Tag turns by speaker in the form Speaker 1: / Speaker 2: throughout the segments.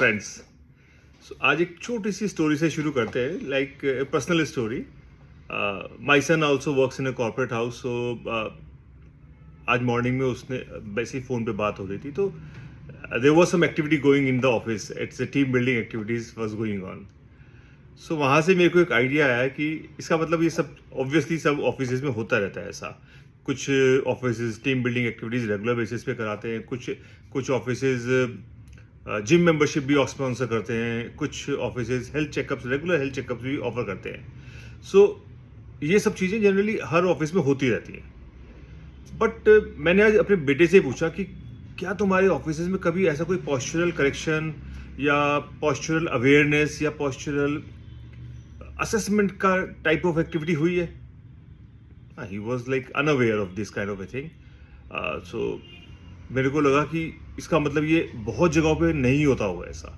Speaker 1: Friends. आज एक छोटी सी स्टोरी से शुरू करते हैं, like personal story. My son also works in a corporate house. So आज मॉर्निंग में उसने वैसे ही फ़ोन पे बात हो रही थी, तो there was some activity going in the office. It's a team building activities was going on. So वहाँ से मेरे को एक आइडिया आया कि इसका मतलब ये सब ऑब्वियसली सब ऑफिस में होता रहता है ऐसा। कुछ office team building activities regular basis पे कराते हैं, कुछ कुछ ऑफिस जिम मेंबरशिप भी स्पॉन्सर करते हैं, कुछ office health checkups, regular health checkups भी ऑफर करते हैं। सो ये सब चीज़ें जनरली हर ऑफिस में होती रहती हैं। बट मैंने आज अपने बेटे से पूछा कि क्या तुम्हारे ऑफिस में कभी ऐसा कोई पॉस्चरल करेक्शन या पॉस्चरल अवेयरनेस या पॉस्चरल असेसमेंट का टाइप ऑफ एक्टिविटी हुई है? He was like unaware of this kind of a thing. So मेरे को लगा कि इसका मतलब ये बहुत जगहों पे नहीं होता होगा ऐसा।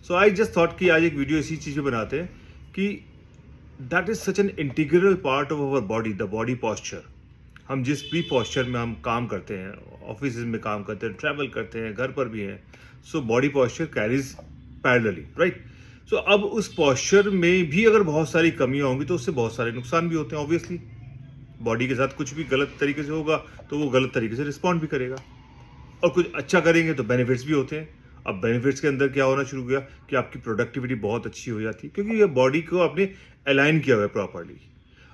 Speaker 1: सो आई जस्ट थॉट कि आज एक वीडियो इसी चीज़ पे बनाते हैं कि that is such an integral part of our body, the body posture. हम जिस भी पॉस्चर में हम काम करते हैं, ऑफिस में काम करते हैं, ट्रैवल करते हैं, घर पर भी हैं, so body posture carries parallelly, right? So अब उस पॉस्चर में भी अगर बहुत सारी कमियां होंगी तो उससे बहुत सारे नुकसान भी होते हैं। ऑब्वियसली बॉडी के साथ कुछ भी गलत तरीके से होगा तो वो गलत तरीके से रिस्पॉन्ड भी करेगा, और कुछ अच्छा करेंगे तो बेनिफिट्स भी होते हैं। अब बेनिफिट्स के अंदर क्या होना शुरू हुआ कि आपकी प्रोडक्टिविटी बहुत अच्छी हो जाती है, क्योंकि ये बॉडी को आपने अलाइन किया हुआ है प्रॉपरली।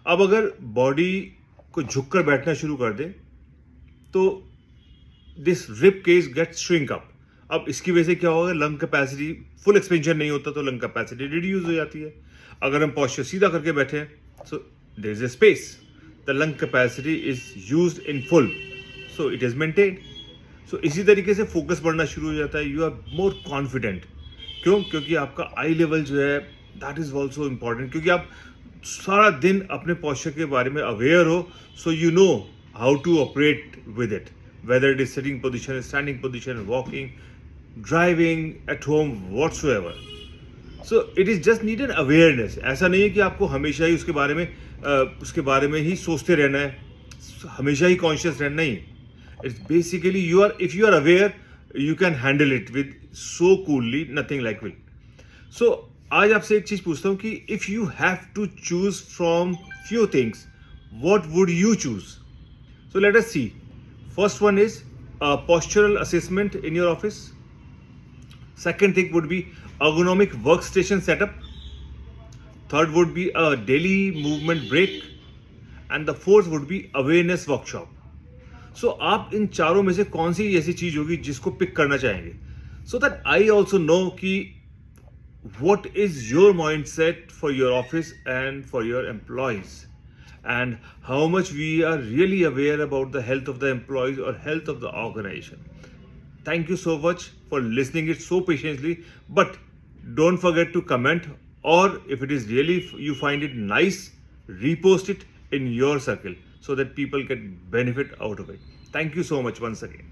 Speaker 1: अब अगर बॉडी को झुककर बैठना शुरू कर दे तो this rib cage get shrink up. अब इसकी वजह से क्या होगा, लंग कैपेसिटी, फुल एक्सपेंशन नहीं होता तो लंग कैपेसिटी रिड्यूस हो जाती है। अगर हम पॉस्चर सीधा करके बैठे हैं so there is a space, the lung capacity is used in full, so it is maintained. So इसी तरीके से फोकस बढ़ना शुरू हो जाता है, यू आर मोर कॉन्फिडेंट। क्यों? क्योंकि आपका आई लेवल जो है दैट इज ऑल्सो इम्पॉर्टेंट, क्योंकि आप सारा दिन अपने पॉस्चर के बारे में अवेयर हो, so you know how to operate with it, whether it is sitting position, standing position, walking, driving, at home, whatsoever. So it is just need an awareness. ऐसा नहीं है कि आपको हमेशा ही उसके बारे में ही सोचते रहना है, हमेशा ही कॉन्शियस रहना। नहीं, it's basically if you are aware, you can handle it with so coolly, nothing like will. So आज आपसे एक चीज पूछता हूं कि if you have to choose from few things, what would you choose? So let us see. First one is a postural assessment in your office. Second thing would be ergonomic workstation setup. Third would be a daily movement break, and the fourth would be awareness workshop. सो आप इन चारों में से कौन सी ऐसी चीज होगी जिसको pick करना चाहेंगे, so that I also know कि what is your mindset for your office and for your employees, and how much we are really aware about the health of the employees or health of the organization. Thank you so much for listening it so patiently, but don't forget to comment, or if it is really you find it nice, repost it in your circle so that people get benefit out of it. Thank you so much once again.